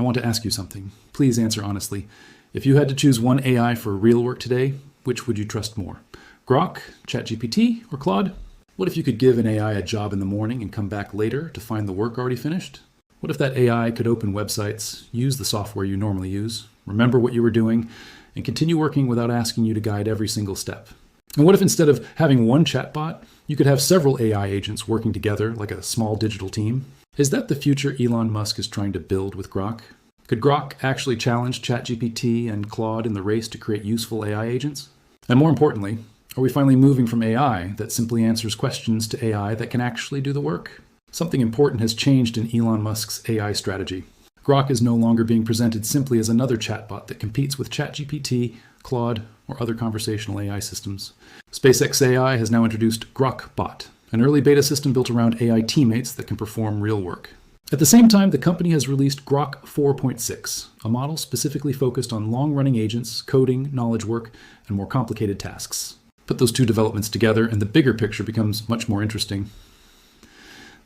I want to ask you something. Please answer honestly. If you had to choose one AI for real work today, which would you trust more? Grok, ChatGPT, or Claude? What if you could give an AI a job in the morning and come back later to find the work already finished? What if that AI could open websites, use the software you normally use, remember what you were doing, and continue working without asking you to guide every single step? And what if instead of having one chatbot, you could have several AI agents working together like a small digital team? Is that the future Elon Musk is trying to build with Grok? Could Grok actually challenge ChatGPT and Claude in the race to create useful AI agents? And more importantly, are we finally moving from AI that simply answers questions to AI that can actually do the work? Something important has changed in Elon Musk's AI strategy. Grok is no longer being presented simply as another chatbot that competes with ChatGPT, Claude, or other conversational AI systems. SpaceX AI has now introduced Grok Bot, an early beta system built around AI teammates that can perform real work. At the same time, the company has released Grok 4.6, a model specifically focused on long-running agents, coding, knowledge work, and more complicated tasks. Put those two developments together, and the bigger picture becomes much more interesting.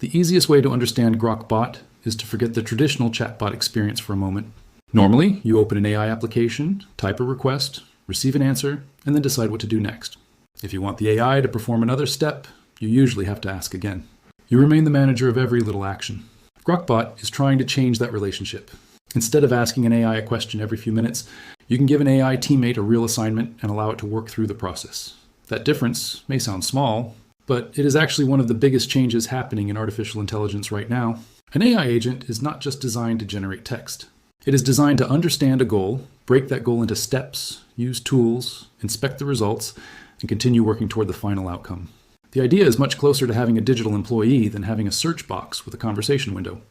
The easiest way to understand Grok Bot is to forget the traditional chatbot experience for a moment. Normally, you open an AI application, type a request, receive an answer, and then decide what to do next. If you want the AI to perform another step, you usually have to ask again. You remain the manager of every little action. Grokbot is trying to change that relationship. Instead of asking an AI a question every few minutes, you can give an AI teammate a real assignment and allow it to work through the process. That difference may sound small, but it is actually one of the biggest changes happening in artificial intelligence right now. An AI agent is not just designed to generate text. It is designed to understand a goal, break that goal into steps, use tools, inspect the results, and continue working toward the final outcome. The idea is much closer to having a digital employee than having a search box with a conversation window.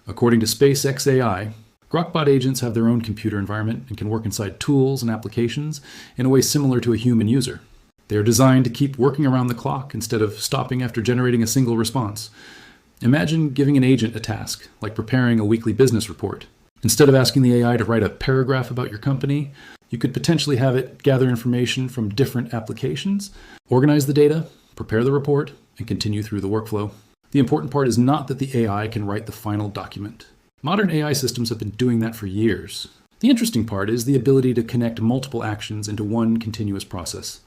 According to SpaceX AI, Grokbot agents have their own computer environment and can work inside tools and applications in a way similar to a human user. They are designed to keep working around the clock instead of stopping after generating a single response. Imagine giving an agent a task, like preparing a weekly business report. Instead of asking the AI to write a paragraph about your company, you could potentially have it gather information from different applications, organize the data, prepare the report, and continue through the workflow. The important part is not that the AI can write the final document. Modern AI systems have been doing that for years. The interesting part is the ability to connect multiple actions into one continuous process.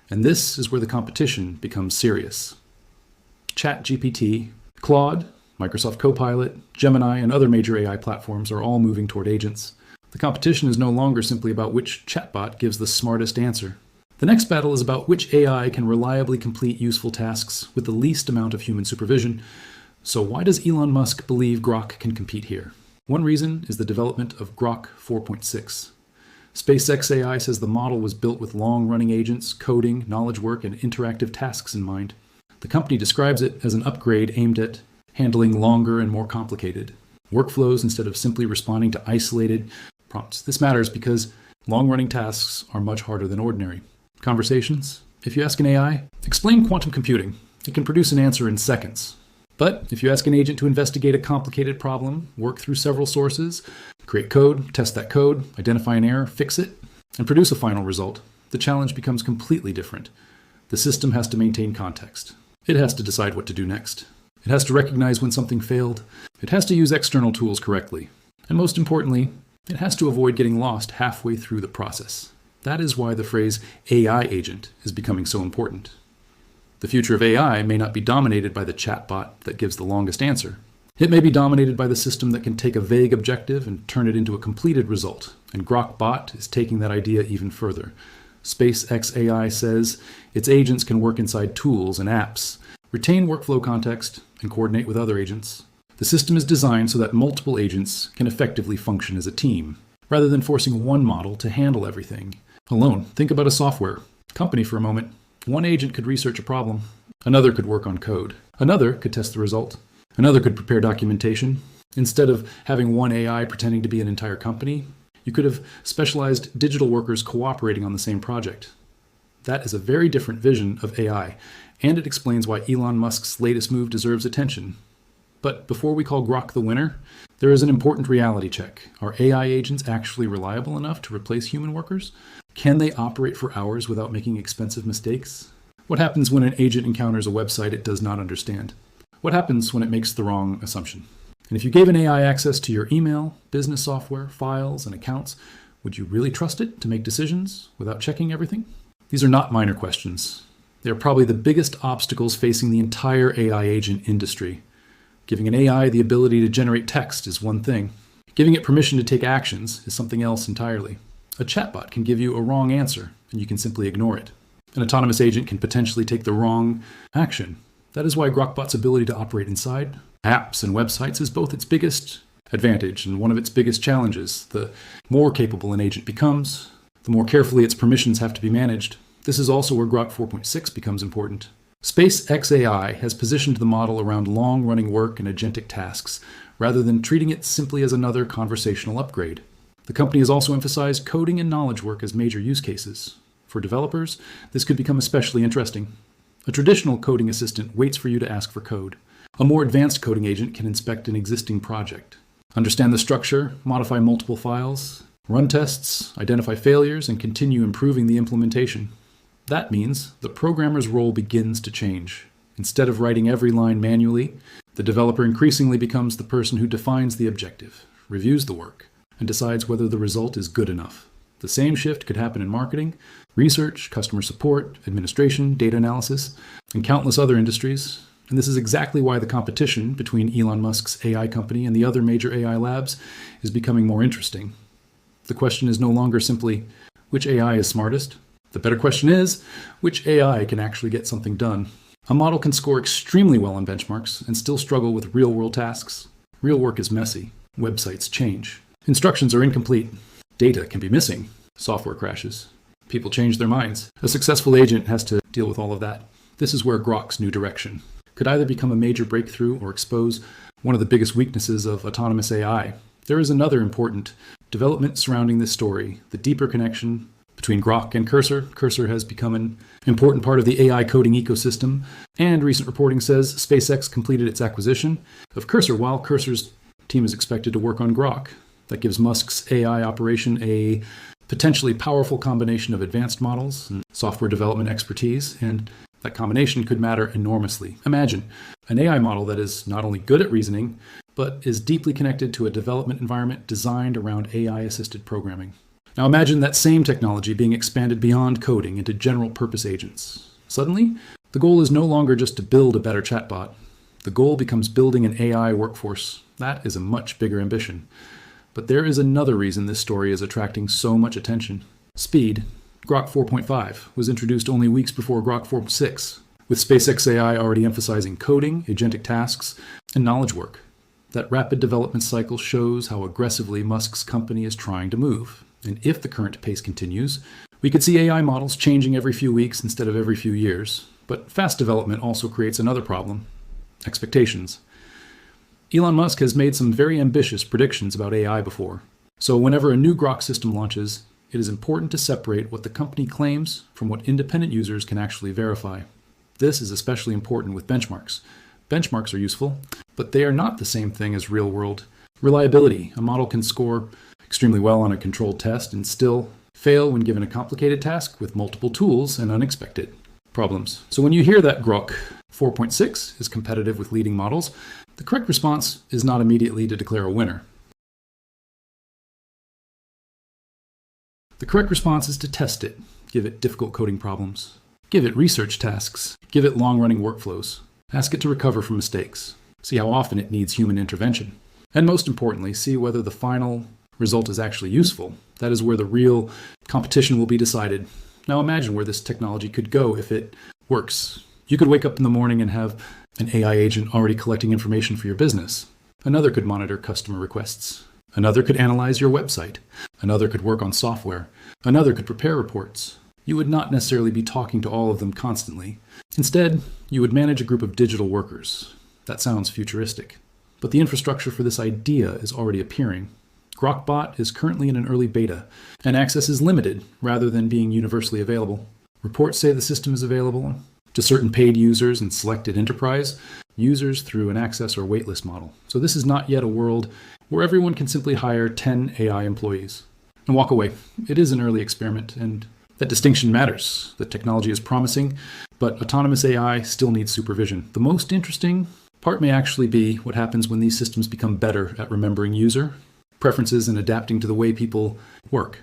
And this is where the competition becomes serious. ChatGPT, Claude, Microsoft Copilot, Gemini, and other major AI platforms are all moving toward agents. The competition is no longer simply about which chatbot gives the smartest answer. The next battle is about which AI can reliably complete useful tasks with the least amount of human supervision. So why does Elon Musk believe Grok can compete here? One reason is the development of Grok 4.6. SpaceX AI says the model was built with long-running agents, coding, knowledge work, and interactive tasks in mind. The company describes it as an upgrade aimed at handling longer and more complicated workflows instead of simply responding to isolated prompts. This matters because long-running tasks are much harder than ordinary conversations. If you ask an AI, explain quantum computing, it can produce an answer in seconds. But if you ask an agent to investigate a complicated problem, work through several sources, create code, test that code, identify an error, fix it, and produce a final result, the challenge becomes completely different. The system has to maintain context. It has to decide what to do next. It has to recognize when something failed. It has to use external tools correctly. And most importantly, it has to avoid getting lost halfway through the process. That is why the phrase AI agent is becoming so important. The future of AI may not be dominated by the chatbot that gives the longest answer. It may be dominated by the system that can take a vague objective and turn it into a completed result. And Grok Bot is taking that idea even further. SpaceX AI says its agents can work inside tools and apps, retain workflow context, and coordinate with other agents. The system is designed so that multiple agents can effectively function as a team, rather than forcing one model to handle everything alone. Think about a software company for a moment. One agent could research a problem. Another could work on code. Another could test the result. Another could prepare documentation. Instead of having one AI pretending to be an entire company, you could have specialized digital workers cooperating on the same project. That is a very different vision of AI, and it explains why Elon Musk's latest move deserves attention. But before we call Grok the winner, there is an important reality check. Are AI agents actually reliable enough to replace human workers? Can they operate for hours without making expensive mistakes? What happens when an agent encounters a website it does not understand? What happens when it makes the wrong assumption? And if you gave an AI access to your email, business software, files, and accounts, would you really trust it to make decisions without checking everything? These are not minor questions. They are probably the biggest obstacles facing the entire AI agent industry. Giving an AI the ability to generate text is one thing. Giving it permission to take actions is something else entirely. A chatbot can give you a wrong answer, and you can simply ignore it. An autonomous agent can potentially take the wrong action. That is why Grokbot's ability to operate inside apps and websites is both its biggest advantage and one of its biggest challenges. The more capable an agent becomes, the more carefully its permissions have to be managed. This is also where Grok 4.6 becomes important. SpaceX AI has positioned the model around long-running work and agentic tasks, rather than treating it simply as another conversational upgrade. The company has also emphasized coding and knowledge work as major use cases. For developers, this could become especially interesting. A traditional coding assistant waits for you to ask for code. A more advanced coding agent can inspect an existing project, understand the structure, modify multiple files, run tests, identify failures, and continue improving the implementation. That means the programmer's role begins to change. Instead of writing every line manually, the developer increasingly becomes the person who defines the objective, reviews the work, and decides whether the result is good enough. The same shift could happen in marketing, research, customer support, administration, data analysis, and countless other industries. And this is exactly why the competition between Elon Musk's AI company and the other major AI labs is becoming more interesting. The question is no longer simply, which AI is smartest? The better question is, which AI can actually get something done? A model can score extremely well on benchmarks and still struggle with real-world tasks. Real work is messy. Websites change. Instructions are incomplete. Data can be missing. Software crashes. People change their minds. A successful agent has to deal with all of that. This is where Grok's new direction could either become a major breakthrough or expose one of the biggest weaknesses of autonomous AI. There is another important development surrounding this story, the deeper connection between Grok and Cursor. Cursor has become an important part of the AI coding ecosystem, and recent reporting says SpaceX completed its acquisition of Cursor, while Cursor's team is expected to work on Grok. That gives Musk's AI operation a potentially powerful combination of advanced models and software development expertise, and that combination could matter enormously. Imagine an AI model that is not only good at reasoning, but is deeply connected to a development environment designed around AI-assisted programming. Now imagine that same technology being expanded beyond coding into general-purpose agents. Suddenly, the goal is no longer just to build a better chatbot. The goal becomes building an AI workforce. That is a much bigger ambition. But there is another reason this story is attracting so much attention. Speed. Grok 4.5 was introduced only weeks before Grok 4.6, with SpaceX AI already emphasizing coding, agentic tasks, and knowledge work. That rapid development cycle shows how aggressively Musk's company is trying to move. And if the current pace continues, we could see AI models changing every few weeks instead of every few years. But fast development also creates another problem: expectations. Elon Musk has made some very ambitious predictions about AI before. So whenever a new Grok system launches, it is important to separate what the company claims from what independent users can actually verify. This is especially important with benchmarks. Benchmarks are useful, but they are not the same thing as real-world reliability. A model can score extremely well on a controlled test and still fail when given a complicated task with multiple tools and unexpected problems. So when you hear that Grok 4.6 is competitive with leading models, the correct response is not immediately to declare a winner. The correct response is to test it, give it difficult coding problems, give it research tasks, give it long-running workflows, ask it to recover from mistakes, see how often it needs human intervention, and most importantly, see whether the final result is actually useful. That is where the real competition will be decided. Now imagine where this technology could go if it works. You could wake up in the morning and have an AI agent already collecting information for your business. Another could monitor customer requests. Another could analyze your website. Another could work on software. Another could prepare reports. You would not necessarily be talking to all of them constantly. Instead, you would manage a group of digital workers. That sounds futuristic. But the infrastructure for this idea is already appearing. Grok Bot is currently in an early beta, and access is limited rather than being universally available. Reports say the system is available to certain paid users and selected enterprise users through an access or waitlist model. So this is not yet a world where everyone can simply hire 10 AI employees and walk away. It is an early experiment, and that distinction matters. The technology is promising, but autonomous AI still needs supervision. The most interesting Part may actually be what happens when these systems become better at remembering user preferences and adapting to the way people work.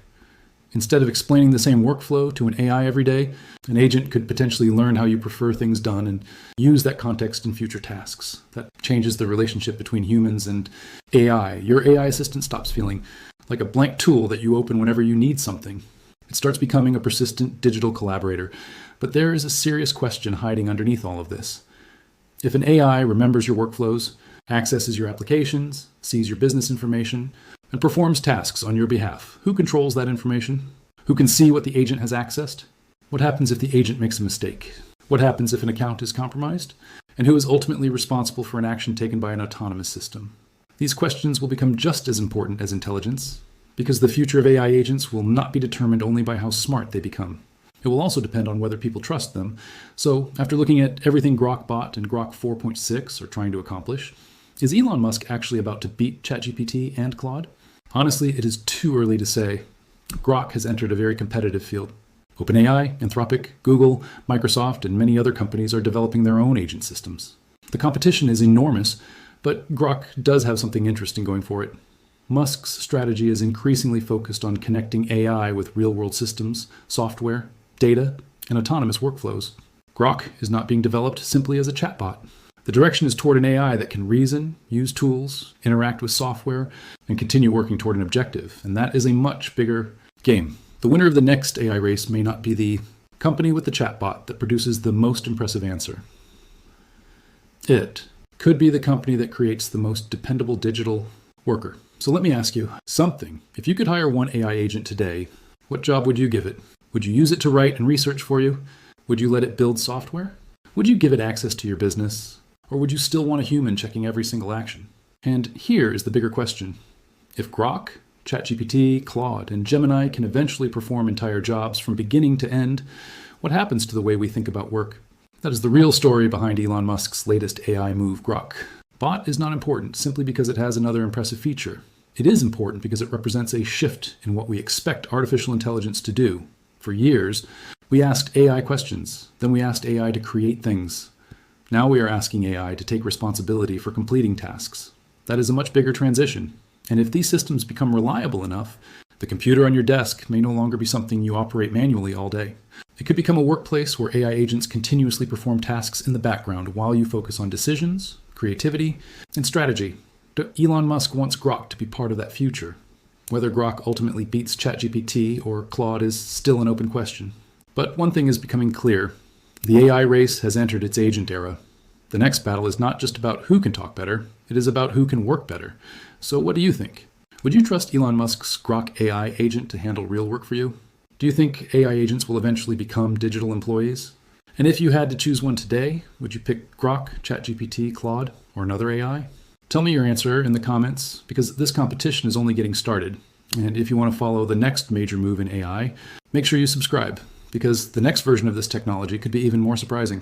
Instead of explaining the same workflow to an AI every day, an agent could potentially learn how you prefer things done and use that context in future tasks. That changes the relationship between humans and AI. Your AI assistant stops feeling like a blank tool that you open whenever you need something. It starts becoming a persistent digital collaborator. But there is a serious question hiding underneath all of this. If an AI remembers your workflows, accesses your applications, sees your business information, and performs tasks on your behalf, who controls that information? Who can see what the agent has accessed? What happens if the agent makes a mistake? What happens if an account is compromised? And who is ultimately responsible for an action taken by an autonomous system? These questions will become just as important as intelligence, because the future of AI agents will not be determined only by how smart they become. It will also depend on whether people trust them. So, after looking at everything Grok Bot and Grok 4.6 are trying to accomplish, is Elon Musk actually about to beat ChatGPT and Claude? Honestly, it is too early to say. Grok has entered a very competitive field. OpenAI, Anthropic, Google, Microsoft, and many other companies are developing their own agent systems. The competition is enormous, but Grok does have something interesting going for it. Musk's strategy is increasingly focused on connecting AI with real-world systems, software, data, and autonomous workflows. Grok is not being developed simply as a chatbot. The direction is toward an AI that can reason, use tools, interact with software, and continue working toward an objective. And that is a much bigger game. The winner of the next AI race may not be the company with the chatbot that produces the most impressive answer. It could be the company that creates the most dependable digital worker. So let me ask you something. If you could hire one AI agent today, what job would you give it? Would you use it to write and research for you? Would you let it build software? Would you give it access to your business? Or would you still want a human checking every single action? And here is the bigger question. If Grok, ChatGPT, Claude, and Gemini can eventually perform entire jobs from beginning to end, what happens to the way we think about work? That is the real story behind Elon Musk's latest AI move, Grok. Bot is not important simply because it has another impressive feature. It is important because it represents a shift in what we expect artificial intelligence to do. For years, we asked AI questions, then we asked AI to create things. Now we are asking AI to take responsibility for completing tasks. That is a much bigger transition. And if these systems become reliable enough, the computer on your desk may no longer be something you operate manually all day. It could become a workplace where AI agents continuously perform tasks in the background while you focus on decisions, creativity, and strategy. Elon Musk wants Grok to be part of that future. Whether Grok ultimately beats ChatGPT or Claude is still an open question. But one thing is becoming clear. The AI race has entered its agent era. The next battle is not just about who can talk better, it is about who can work better. So what do you think? Would you trust Elon Musk's Grok AI agent to handle real work for you? Do you think AI agents will eventually become digital employees? And if you had to choose one today, would you pick Grok, ChatGPT, Claude, or another AI? Tell me your answer in the comments, because this competition is only getting started. And if you want to follow the next major move in AI, make sure you subscribe, because the next version of this technology could be even more surprising.